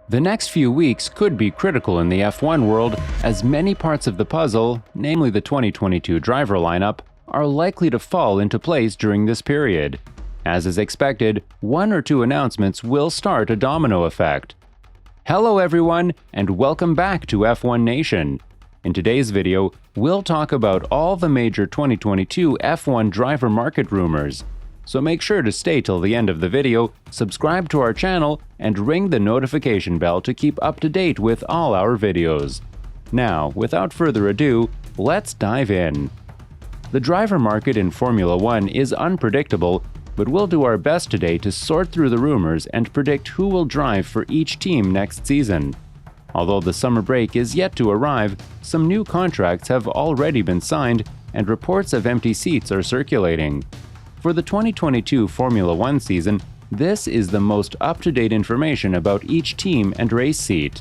The next few weeks could be critical in the F1 world, as many parts of the puzzle, namely the 2022 driver lineup, are likely to fall into place during this period. As is expected, one or two announcements will start a domino effect. Hello everyone, and welcome back to F1 Nation. In today's video, we'll talk about all the major 2022 F1 driver market rumors. So make sure to stay till the end of the video, subscribe to our channel, and ring the notification bell to keep up to date with all our videos. Now, without further ado, let's dive in. The driver market in Formula 1 is unpredictable, but we'll do our best today to sort through the rumors and predict who will drive for each team next season. Although the summer break is yet to arrive, some new contracts have already been signed and reports of empty seats are circulating. For the 2022 Formula 1 season, this is the most up-to-date information about each team and race seat.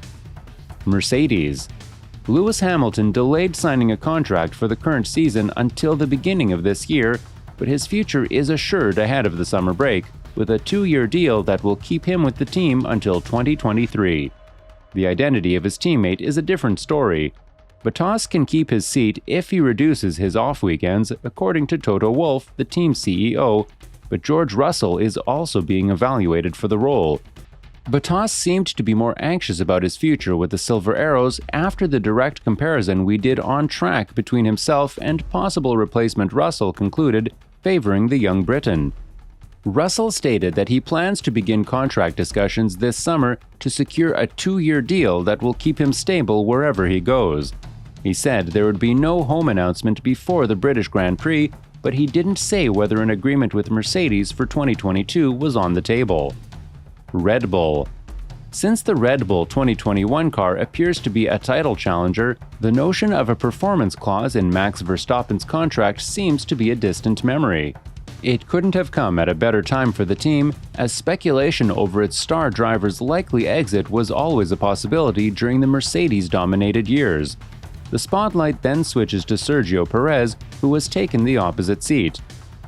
Mercedes. Lewis Hamilton delayed signing a contract for the current season until the beginning of this year, but his future is assured ahead of the summer break, with a 2-year deal that will keep him with the team until 2023. The identity of his teammate is a different story. Bottas can keep his seat if he reduces his off weekends, according to Toto Wolff, the team's CEO, but George Russell is also being evaluated for the role. Bottas seemed to be more anxious about his future with the Silver Arrows after the direct comparison we did on track between himself and possible replacement Russell concluded, favoring the young Briton. Russell stated that he plans to begin contract discussions this summer to secure a 2-year deal that will keep him stable wherever he goes. He said there would be no home announcement before the British Grand Prix, but he didn't say whether an agreement with Mercedes for 2022 was on the table. Red Bull. Since the Red Bull 2021 car appears to be a title challenger, the notion of a performance clause in Max Verstappen's contract seems to be a distant memory. It couldn't have come at a better time for the team, as speculation over its star driver's likely exit was always a possibility during the Mercedes-dominated years. The spotlight then switches to Sergio Perez, who has taken the opposite seat.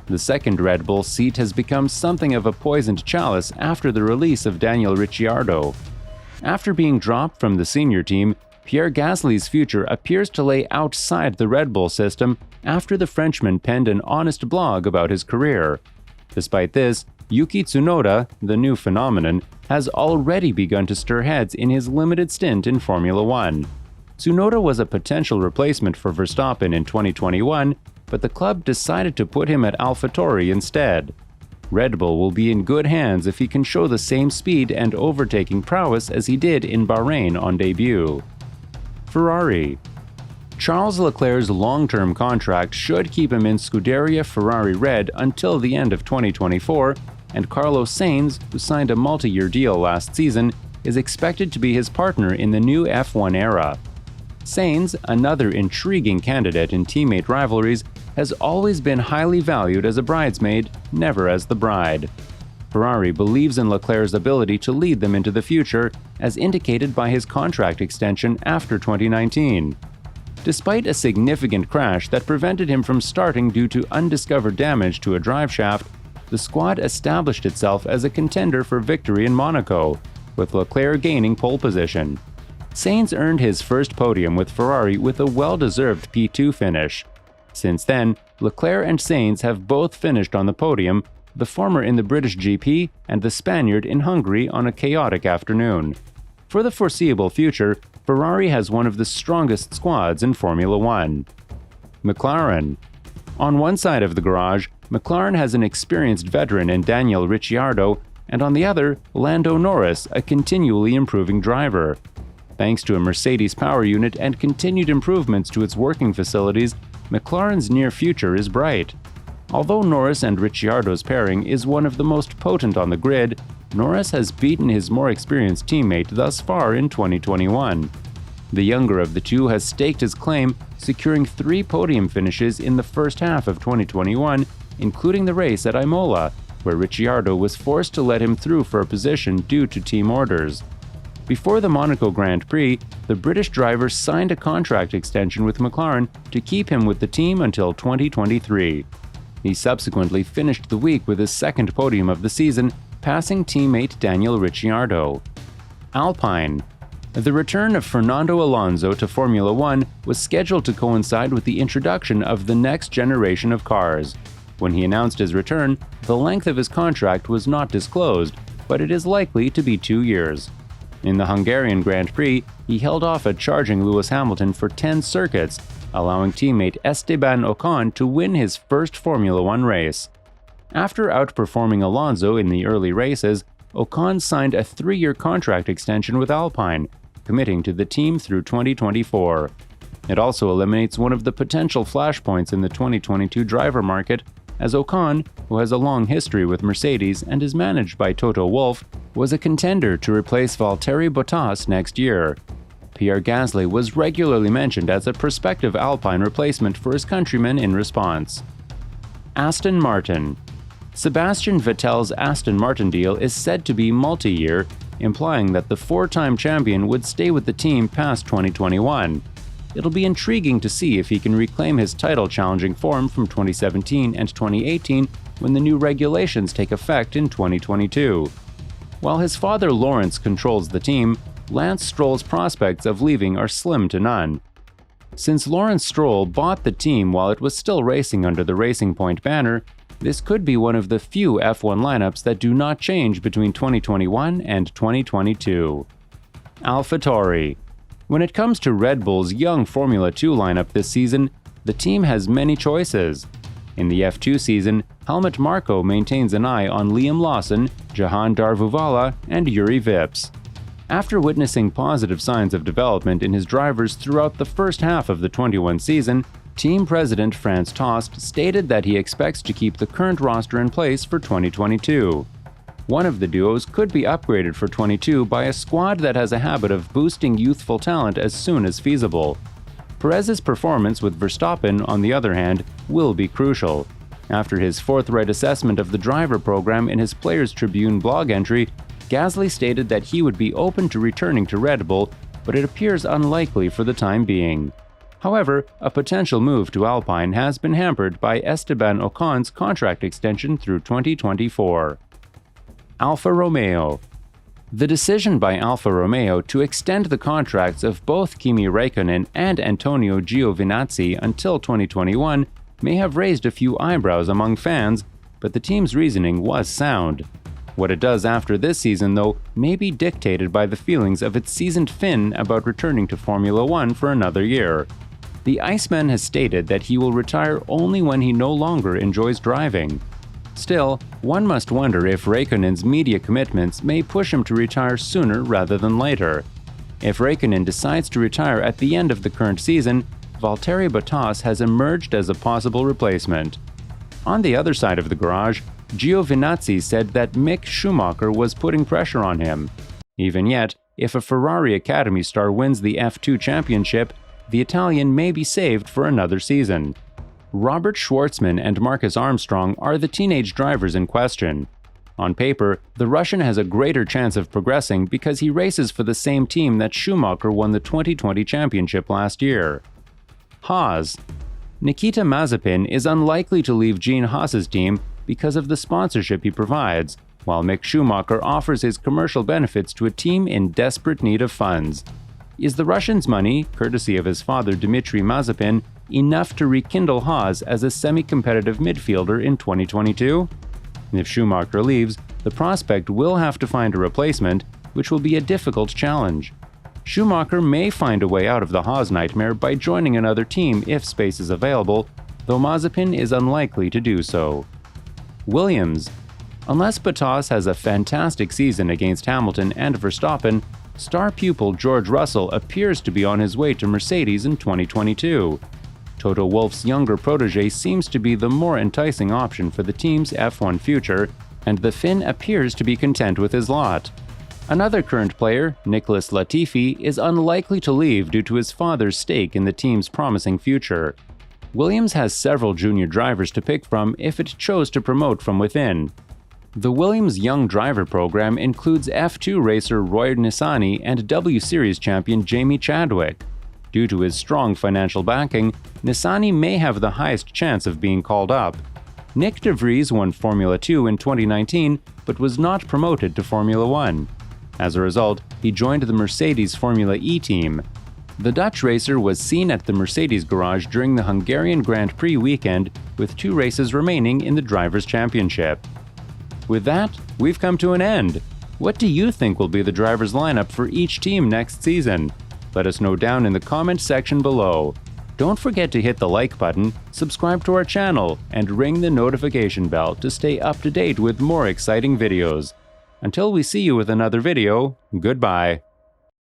The second Red Bull seat has become something of a poisoned chalice after the release of Daniel Ricciardo. After being dropped from the senior team, Pierre Gasly's future appears to lay outside the Red Bull system after the Frenchman penned an honest blog about his career. Despite this, Yuki Tsunoda, the new phenomenon, has already begun to stir heads in his limited stint in Formula 1. Tsunoda was a potential replacement for Verstappen in 2021, but the club decided to put him at AlphaTauri instead. Red Bull will be in good hands if he can show the same speed and overtaking prowess as he did in Bahrain on debut. Ferrari. Charles Leclerc's long-term contract should keep him in Scuderia Ferrari Red until the end of 2024, and Carlos Sainz, who signed a multi-year deal last season, is expected to be his partner in the new F1 era. Sainz, another intriguing candidate in teammate rivalries, has always been highly valued as a bridesmaid, never as the bride. Ferrari believes in Leclerc's ability to lead them into the future, as indicated by his contract extension after 2019. Despite a significant crash that prevented him from starting due to undiscovered damage to a driveshaft, the squad established itself as a contender for victory in Monaco, with Leclerc gaining pole position. Sainz earned his first podium with Ferrari with a well-deserved P2 finish. Since then, Leclerc and Sainz have both finished on the podium, the former in the British GP and the Spaniard in Hungary on a chaotic afternoon. For the foreseeable future, Ferrari has one of the strongest squads in Formula 1. McLaren. On one side of the garage, McLaren has an experienced veteran in Daniel Ricciardo, and on the other, Lando Norris, a continually improving driver. Thanks to a Mercedes power unit and continued improvements to its working facilities, McLaren's near future is bright. Although Norris and Ricciardo's pairing is one of the most potent on the grid, Norris has beaten his more experienced teammate thus far in 2021. The younger of the two has staked his claim, securing 3 podium finishes in the first half of 2021, including the race at Imola, where Ricciardo was forced to let him through for a position due to team orders. Before the Monaco Grand Prix, the British driver signed a contract extension with McLaren to keep him with the team until 2023. He subsequently finished the week with his second podium of the season, passing teammate Daniel Ricciardo. Alpine. The return of Fernando Alonso to Formula One was scheduled to coincide with the introduction of the next generation of cars. When he announced his return, the length of his contract was not disclosed, but it is likely to be 2 years. In the Hungarian Grand Prix, he held off at charging Lewis Hamilton for 10 circuits, allowing teammate Esteban Ocon to win his first Formula One race. After outperforming Alonso in the early races, Ocon signed a 3-year contract extension with Alpine, committing to the team through 2024. It also eliminates one of the potential flashpoints in the 2022 driver market, as Ocon, who has a long history with Mercedes and is managed by Toto Wolff, was a contender to replace Valtteri Bottas next year. Pierre Gasly was regularly mentioned as a prospective Alpine replacement for his countrymen in response. Aston Martin. Sebastian Vettel's Aston Martin deal is said to be multi-year, implying that the 4-time champion would stay with the team past 2021. It'll be intriguing to see if he can reclaim his title-challenging form from 2017 and 2018 when the new regulations take effect in 2022. While his father Lawrence controls the team, Lance Stroll's prospects of leaving are slim to none. Since Lawrence Stroll bought the team while it was still racing under the Racing Point banner, this could be one of the few F1 lineups that do not change between 2021 and 2022. AlphaTauri. When it comes to Red Bull's young Formula 2 lineup this season, the team has many choices. In the F2 season, Helmut Marko maintains an eye on Liam Lawson, Jahan Darvuvala, and Yuri Vips. After witnessing positive signs of development in his drivers throughout the first half of the 21 season, team president Franz Tost stated that he expects to keep the current roster in place for 2022. One of the duos could be upgraded for 22 by a squad that has a habit of boosting youthful talent as soon as feasible. Perez's performance with Verstappen, on the other hand, will be crucial. After his forthright assessment of the driver program in his Players Tribune blog entry, Gasly stated that he would be open to returning to Red Bull, but it appears unlikely for the time being. However, a potential move to Alpine has been hampered by Esteban Ocon's contract extension through 2024. Alfa Romeo. The decision by Alfa Romeo to extend the contracts of both Kimi Räikkönen and Antonio Giovinazzi until 2021 may have raised a few eyebrows among fans, but the team's reasoning was sound. What it does after this season, though, may be dictated by the feelings of its seasoned Finn about returning to Formula One for another year. The Iceman has stated that he will retire only when he no longer enjoys driving. Still, one must wonder if Räikkönen's media commitments may push him to retire sooner rather than later. If Räikkönen decides to retire at the end of the current season, Valtteri Bottas has emerged as a possible replacement. On the other side of the garage, Giovinazzi said that Mick Schumacher was putting pressure on him. Even yet, if a Ferrari Academy star wins the F2 championship, the Italian may be saved for another season. Robert Schwartzman and Marcus Armstrong are the teenage drivers in question. On paper, the Russian has a greater chance of progressing because he races for the same team that Schumacher won the 2020 championship last year. Haas. Nikita Mazepin is unlikely to leave Gene Haas's team because of the sponsorship he provides, while Mick Schumacher offers his commercial benefits to a team in desperate need of funds. Is the Russian's money, courtesy of his father Dmitry Mazepin, enough to rekindle Haas as a semi-competitive midfielder in 2022? If Schumacher leaves, the prospect will have to find a replacement, which will be a difficult challenge. Schumacher may find a way out of the Haas nightmare by joining another team if space is available, though Mazepin is unlikely to do so. Williams. Unless Bottas has a fantastic season against Hamilton and Verstappen, star pupil George Russell appears to be on his way to Mercedes in 2022. Toto Wolff's younger protege seems to be the more enticing option for the team's F1 future, and the Finn appears to be content with his lot. Another current player, Nicholas Latifi, is unlikely to leave due to his father's stake in the team's promising future. Williams has several junior drivers to pick from if it chose to promote from within. The Williams Young Driver program includes F2 racer Roy Nissany and W Series champion Jamie Chadwick. Due to his strong financial backing, Nissany may have the highest chance of being called up. Nick de Vries won Formula 2 in 2019 but was not promoted to Formula 1. As a result, he joined the Mercedes Formula E team. The Dutch racer was seen at the Mercedes garage during the Hungarian Grand Prix weekend, with 2 races remaining in the Drivers' Championship. With that, we've come to an end. What do you think will be the drivers' lineup for each team next season? Let us know down in the comments section below. Don't forget to hit the like button, subscribe to our channel, and ring the notification bell to stay up to date with more exciting videos. Until we see you with another video, goodbye.